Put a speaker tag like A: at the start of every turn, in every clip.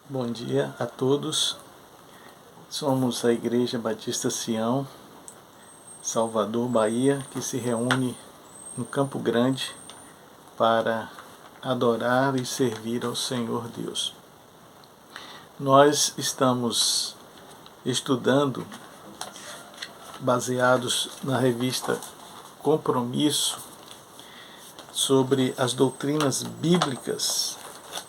A: Bom dia a todos. Somos a Igreja Batista Sião, Salvador, Bahia, que se reúne no Campo Grande para adorar e servir ao Senhor Deus. Nós estamos estudando, baseados na revista Compromisso, sobre as doutrinas bíblicas,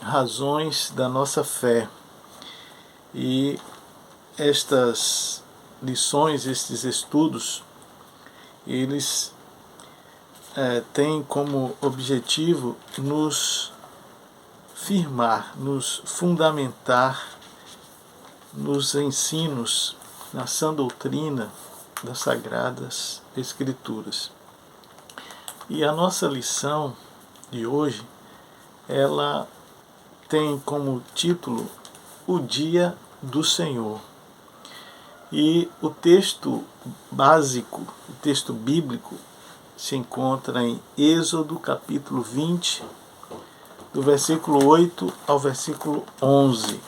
A: razões da nossa fé. E estas lições, estes estudos, eles têm como objetivo nos firmar, nos fundamentar nos ensinos, na sã doutrina das Sagradas Escrituras. E a nossa lição de hoje, ela tem como título O Dia do Senhor. E o texto básico, o texto bíblico, se encontra em Êxodo capítulo 20, do versículo 8 ao versículo 11,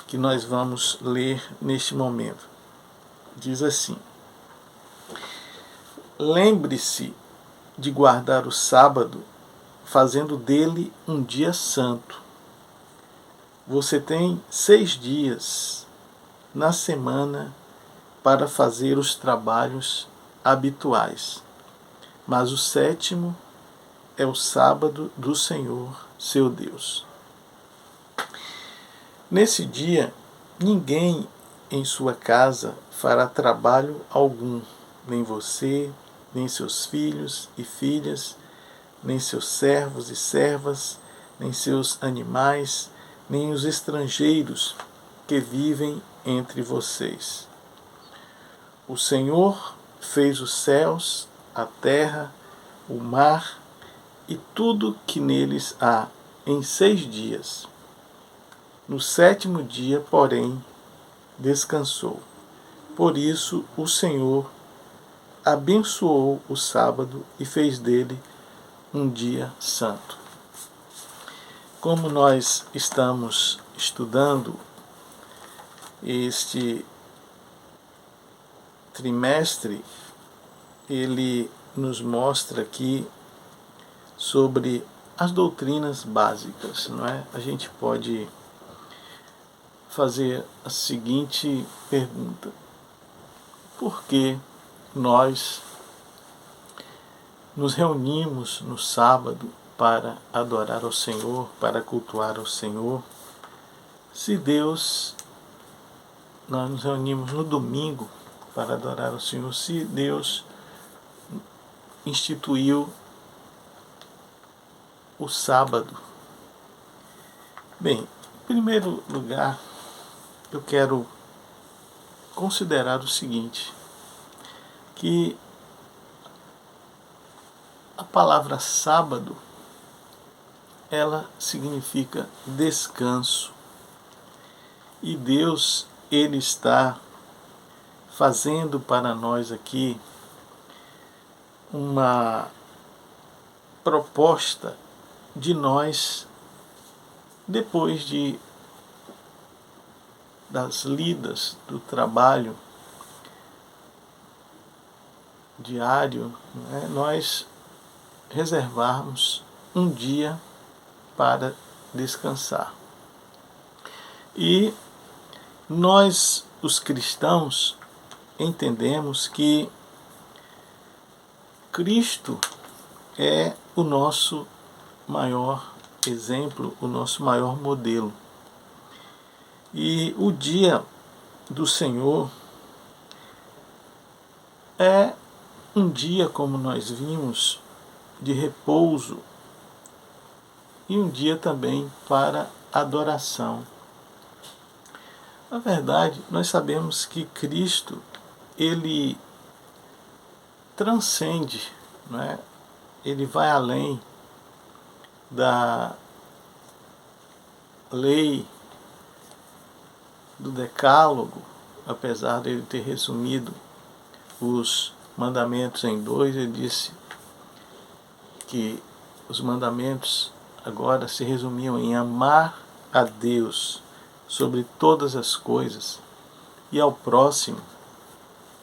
A: que nós vamos ler neste momento. Diz assim: Lembre-se de guardar o sábado, fazendo dele um dia santo. Você tem 6 dias na semana para fazer os trabalhos habituais, mas o 7º é o sábado do Senhor, seu Deus. Nesse dia, ninguém em sua casa fará trabalho algum, nem você, nem seus filhos e filhas, nem seus servos e servas, nem seus animais, nem os estrangeiros que vivem entre vocês. O Senhor fez os céus, a terra, o mar e tudo que neles há em 6 dias. No 7º dia, porém, descansou. Por isso o Senhor abençoou o sábado e fez dele um dia santo. Como nós estamos estudando este trimestre, ele nos mostra aqui sobre as doutrinas básicas, não é? A gente pode fazer a seguinte pergunta: por que nós nos reunimos no sábado para adorar ao Senhor, para cultuar ao Senhor, se nós nos reunimos no domingo para adorar ao Senhor, se Deus instituiu o sábado? Bem, em primeiro lugar, eu quero considerar o seguinte, que a palavra sábado, ela significa descanso. E Deus, Ele está fazendo para nós aqui uma proposta de nós, depois das lidas do trabalho diário, né, nós reservarmos um dia para descansar. E nós, os cristãos, entendemos que Cristo é o nosso maior exemplo, o nosso maior modelo. E o dia do Senhor é um dia, como nós vimos, de repouso e um dia também para adoração. Na verdade, nós sabemos que Cristo, Ele transcende, não é? Ele vai além da lei do decálogo, apesar de ele ter resumido os mandamentos em 2, ele disse que os mandamentos agora se resumiam em amar a Deus sobre todas as coisas, e ao próximo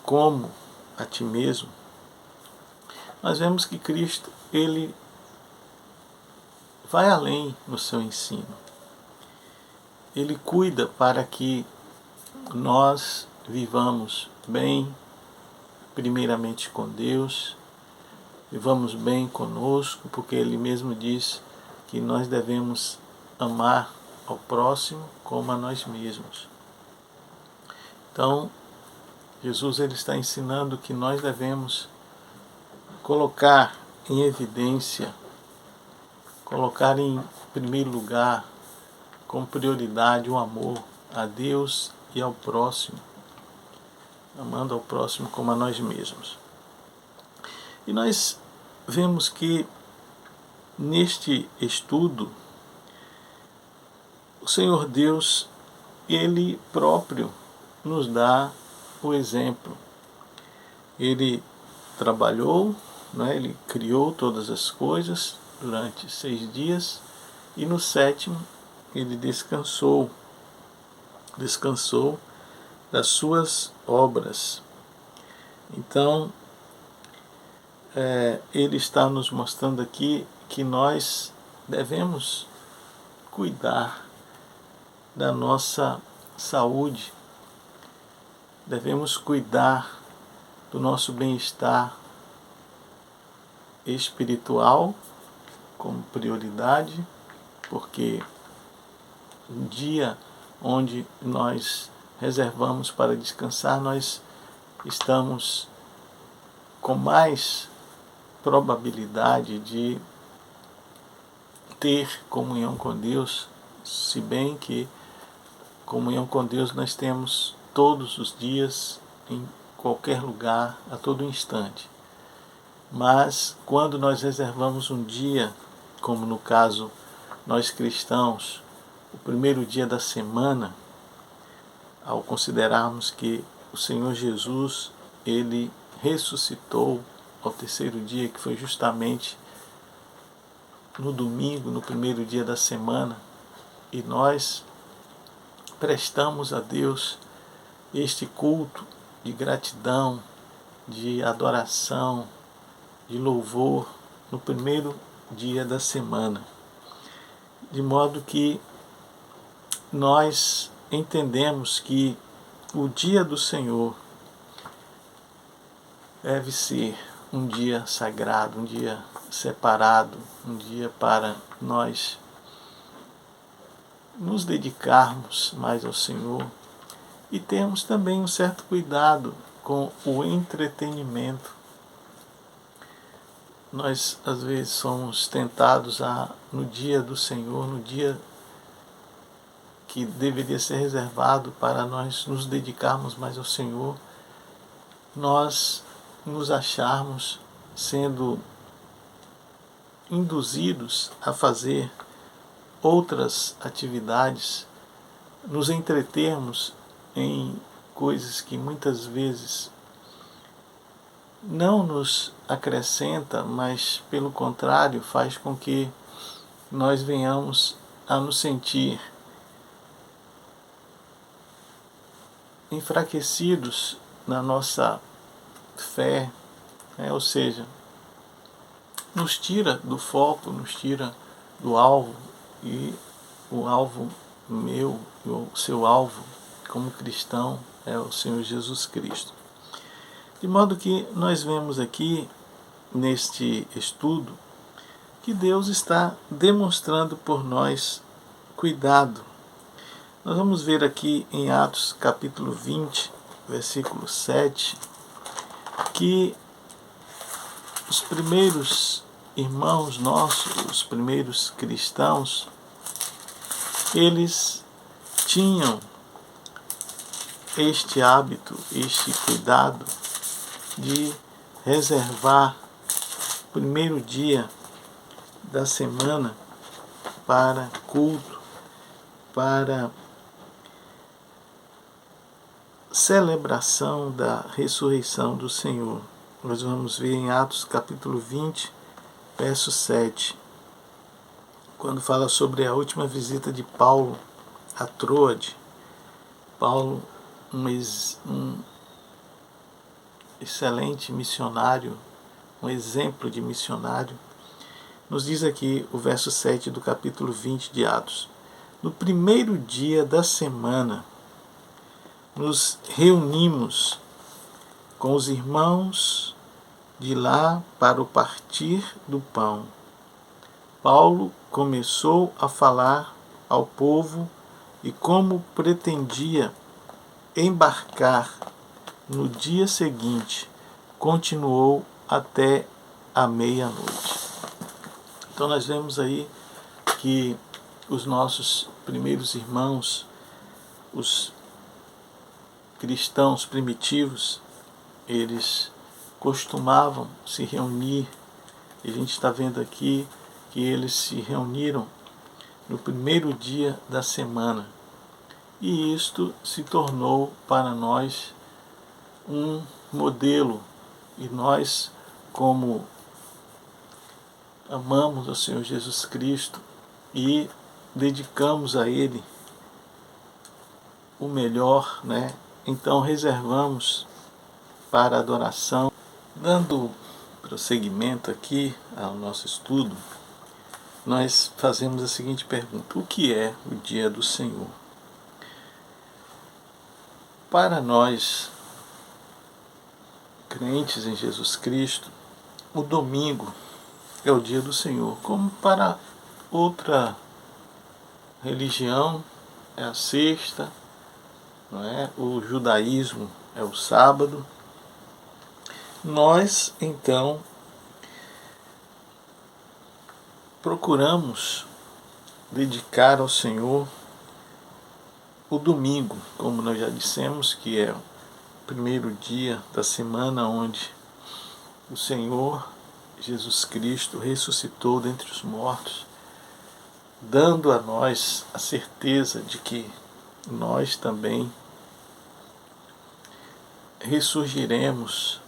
A: como a ti mesmo, nós vemos que Cristo, ele vai além no seu ensino. Ele cuida para que nós vivamos bem, primeiramente com Deus, vivamos bem conosco, porque Ele mesmo diz que nós devemos amar ao próximo como a nós mesmos. Então, Jesus ele está ensinando que nós devemos colocar em evidência, colocar em primeiro lugar, com prioridade, o amor a Deus e ao próximo, amando ao próximo como a nós mesmos. E nós vemos que neste estudo, o Senhor Deus, Ele próprio nos dá o exemplo. Ele trabalhou, Ele criou todas as coisas durante 6 dias e no 7º Ele descansou das suas obras. Então, Ele está nos mostrando aqui que nós devemos cuidar da nossa saúde, devemos cuidar do nosso bem-estar espiritual como prioridade, porque um dia onde nós reservamos para descansar, nós estamos com mais probabilidade de ter comunhão com Deus, se bem que comunhão com Deus nós temos todos os dias, em qualquer lugar, a todo instante. Mas quando nós reservamos um dia, como no caso nós cristãos, o primeiro dia da semana, ao considerarmos que o Senhor Jesus, Ele ressuscitou ao 3º dia, que foi justamente no domingo, no primeiro dia da semana, e nós prestamos a Deus este culto de gratidão, de adoração, de louvor no primeiro dia da semana. De modo que nós entendemos que o dia do Senhor deve ser um dia sagrado, um dia separado, um dia para nós nos dedicarmos mais ao Senhor e termos também um certo cuidado com o entretenimento. Nós às vezes somos tentados no dia do Senhor, no dia que deveria ser reservado para nós nos dedicarmos mais ao Senhor, nós nos acharmos sendo induzidos a fazer outras atividades, nos entretermos em coisas que muitas vezes não nos acrescenta, mas pelo contrário faz com que nós venhamos a nos sentir enfraquecidos na nossa fé, ou seja, nos tira do foco, nos tira do alvo, e o alvo meu, o seu alvo como cristão é o Senhor Jesus Cristo. De modo que nós vemos aqui neste estudo que Deus está demonstrando por nós cuidado. Nós vamos ver aqui em Atos capítulo 20, versículo 7, que os primeiros irmãos nossos, os primeiros cristãos, eles tinham este hábito, este cuidado de reservar o primeiro dia da semana para culto, para celebração da ressurreição do Senhor. Nós vamos ver em Atos capítulo 20, verso 7, quando fala sobre a última visita de Paulo a Troade. Paulo, um excelente missionário, um exemplo de missionário, nos diz aqui o verso 7 do capítulo 20 de Atos: no primeiro dia da semana, nos reunimos com os irmãos de lá para o partir do pão. Paulo começou a falar ao povo e, como pretendia embarcar no dia seguinte, continuou até a meia-noite. Então nós vemos aí que os nossos primeiros irmãos, os cristãos primitivos, eles costumavam se reunir, e a gente está vendo aqui que eles se reuniram no primeiro dia da semana. E isto se tornou para nós um modelo. E nós, como amamos ao Senhor Jesus Cristo e dedicamos a Ele o melhor, né? Então reservamos para a adoração. Dando prosseguimento aqui ao nosso estudo, nós fazemos a seguinte pergunta: o que é o dia do Senhor? Para nós, crentes em Jesus Cristo, o domingo é o dia do Senhor. Como para outra religião é a sexta, não é? O judaísmo é o sábado. Nós, então, procuramos dedicar ao Senhor o domingo, como nós já dissemos, que é o primeiro dia da semana onde o Senhor Jesus Cristo ressuscitou dentre os mortos, dando a nós a certeza de que nós também ressurgiremos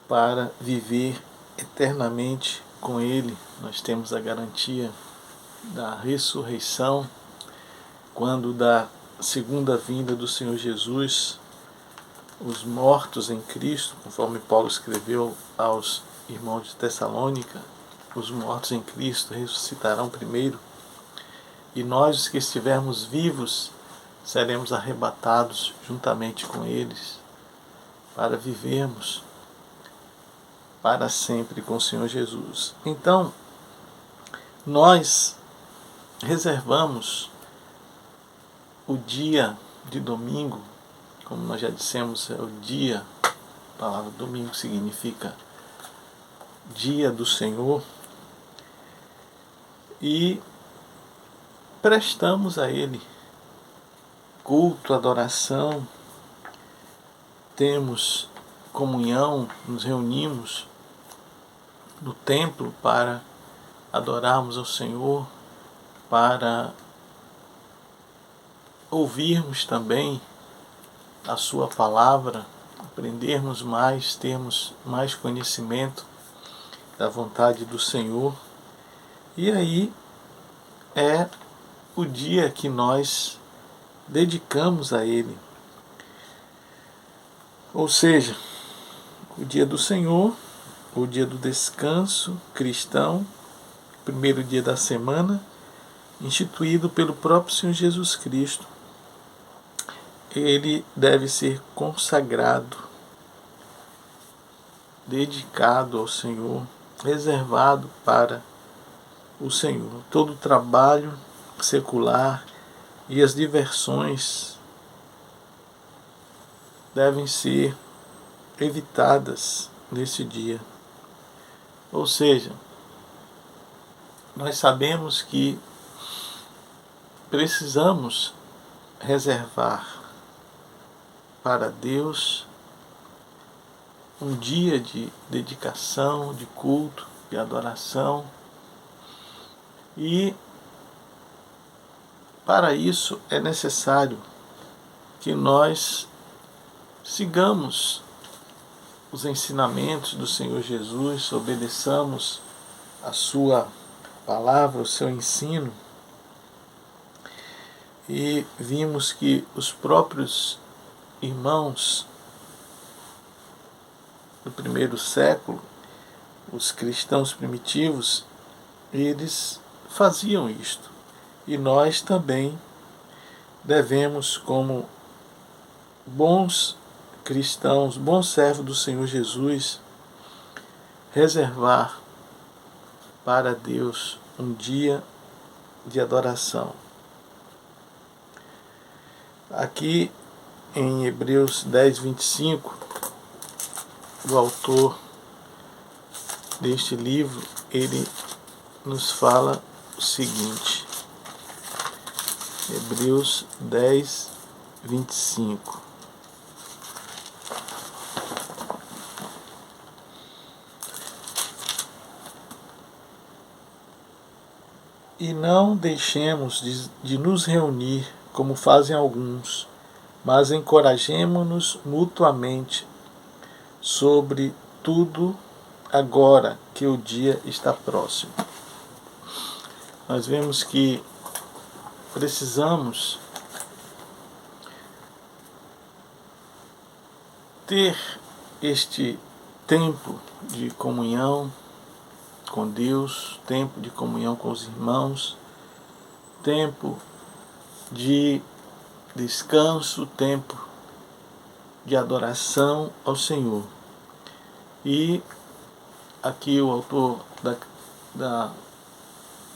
A: para viver eternamente com Ele. Nós temos a garantia da ressurreição, quando da segunda vinda do Senhor Jesus, os mortos em Cristo, conforme Paulo escreveu aos irmãos de Tessalônica, os mortos em Cristo ressuscitarão primeiro, e nós, os que estivermos vivos, seremos arrebatados juntamente com eles, para vivermos para sempre com o Senhor Jesus. Então, nós reservamos o dia de domingo, como nós já dissemos, é o dia, a palavra domingo significa dia do Senhor, e prestamos a Ele culto, adoração, temos comunhão, nos reunimos no templo para adorarmos ao Senhor, para ouvirmos também a Sua palavra, aprendermos mais, termos mais conhecimento da vontade do Senhor. E aí é o dia que nós dedicamos a Ele. Ou seja, o dia do Senhor, o dia do descanso cristão, primeiro dia da semana, instituído pelo próprio Senhor Jesus Cristo. Ele deve ser consagrado, dedicado ao Senhor, reservado para o Senhor. Todo o trabalho secular e as diversões devem ser evitadas nesse dia. Ou seja, nós sabemos que precisamos reservar para Deus um dia de dedicação, de culto, de adoração, e para isso é necessário que nós sigamos os ensinamentos do Senhor Jesus, obedeçamos a sua palavra, o seu ensino. e vimos que os próprios irmãos do primeiro século, os cristãos primitivos, eles faziam isto. E nós também devemos, como bons cristãos, bons servos do Senhor Jesus, reservar para Deus um dia de adoração. Aqui em Hebreus 10, 25, o autor deste livro, ele nos fala o seguinte: Hebreus 10, 25. E não deixemos de nos reunir, como fazem alguns, mas encorajemo-nos mutuamente, sobretudo agora que o dia está próximo. Nós vemos que precisamos ter este tempo de comunhão com Deus, tempo de comunhão com os irmãos, tempo de descanso, tempo de adoração ao Senhor. E aqui o autor da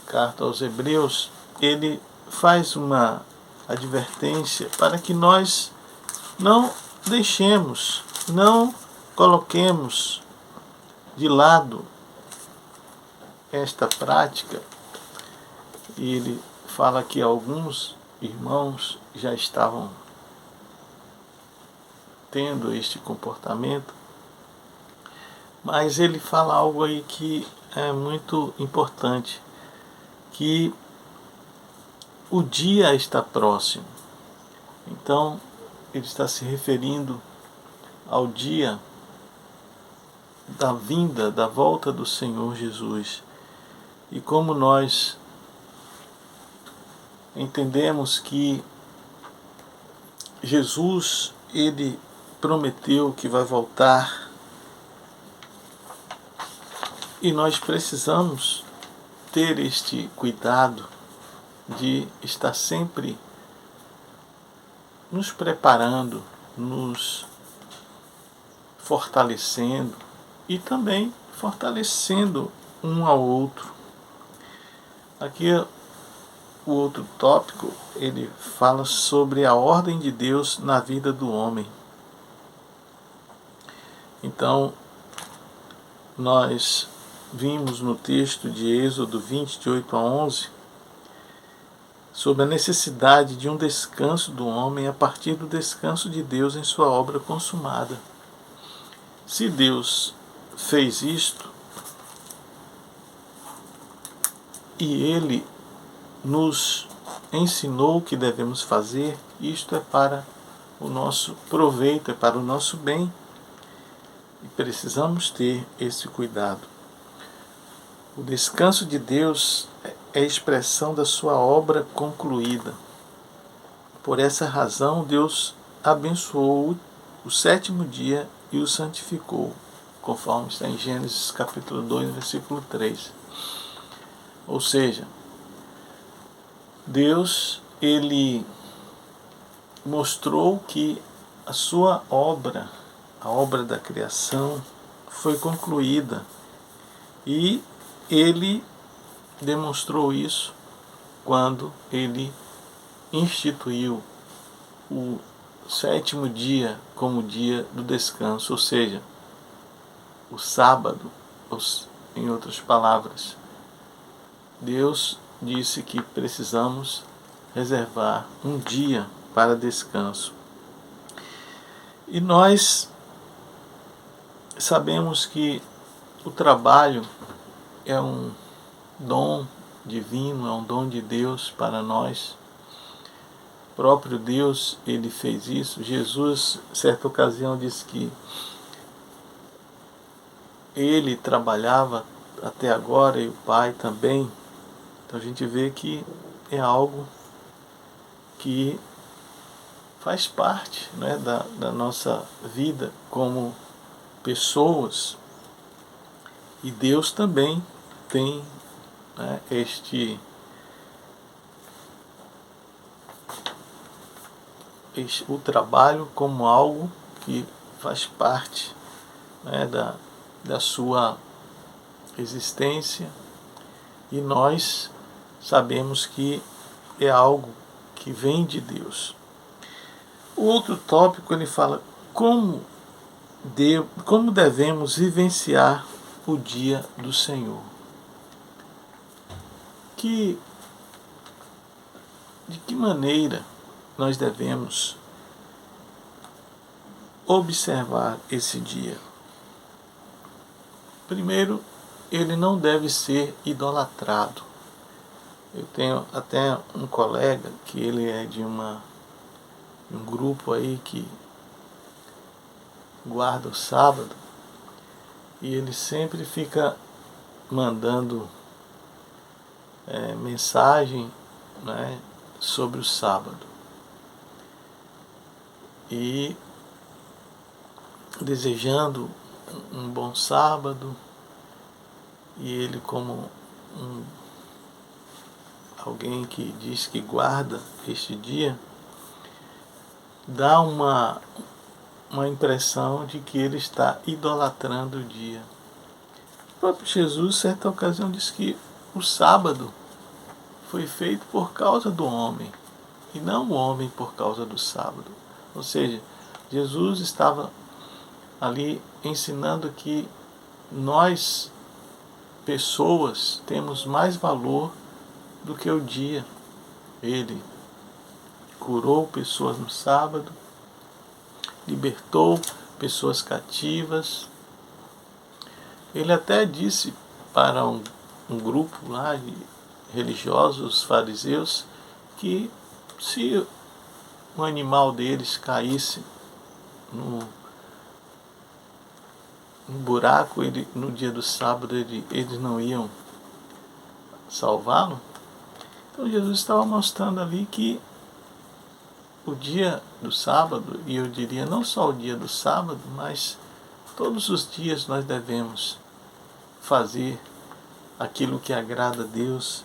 A: carta aos Hebreus, ele faz uma advertência para que nós não deixemos, não coloquemos de lado esta prática. E ele fala que alguns irmãos já estavam tendo este comportamento, mas ele fala algo aí que é muito importante, que o dia está próximo. Então, ele está se referindo ao dia da vinda, da volta do Senhor Jesus. E como nós entendemos que Jesus, ele prometeu que vai voltar, e nós precisamos ter este cuidado de estar sempre nos preparando, nos fortalecendo e também fortalecendo um ao outro. Aqui o outro tópico, ele fala sobre a ordem de Deus na vida do homem. Então, nós vimos no texto de Êxodo 20, de 8 a 11, sobre a necessidade de um descanso do homem a partir do descanso de Deus em sua obra consumada. Se Deus fez isto, e Ele nos ensinou o que devemos fazer, isto é para o nosso proveito, é para o nosso bem. E precisamos ter esse cuidado. O descanso de Deus é a expressão da sua obra concluída. Por essa razão, Deus abençoou o sétimo dia e o santificou, conforme está em Gênesis capítulo 2, versículo 3. Ou seja, Deus, ele mostrou que a sua obra, a obra da criação, foi concluída, e ele demonstrou isso quando ele instituiu o sétimo dia como dia do descanso, ou seja, o sábado, em outras palavras. Deus disse que precisamos reservar um dia para descanso. E nós sabemos que o trabalho é um dom divino, é um dom de Deus para nós. O próprio Deus, ele fez isso. Jesus, certa ocasião, disse que ele trabalhava até agora e o Pai também. Então a gente vê que é algo que faz parte, né, da nossa vida como pessoas, e Deus também tem, né, o trabalho como algo que faz parte, né, da sua existência, e nós sabemos que é algo que vem de Deus. O outro tópico, ele fala como devemos vivenciar o dia do Senhor. De que maneira nós devemos observar esse dia? Primeiro, ele não deve ser idolatrado. Eu tenho até um colega que ele é de um grupo aí que guarda o sábado, e ele sempre fica mandando mensagem, né, sobre o sábado, e desejando um bom sábado, e ele, como alguém que diz que guarda este dia, dá uma impressão de que ele está idolatrando o dia. O próprio Jesus, certa ocasião, disse que o sábado foi feito por causa do homem, e não o homem por causa do sábado. Ou seja, Jesus estava ali ensinando que nós, pessoas, temos mais valor do que o dia. Ele curou pessoas no sábado, libertou pessoas cativas. Ele até disse para um grupo lá de religiosos, os fariseus, que se um animal deles caísse num buraco, no dia do sábado eles não iam salvá-lo. Então Jesus estava mostrando ali que o dia do sábado, e eu diria não só o dia do sábado, mas todos os dias nós devemos fazer aquilo que agrada a Deus,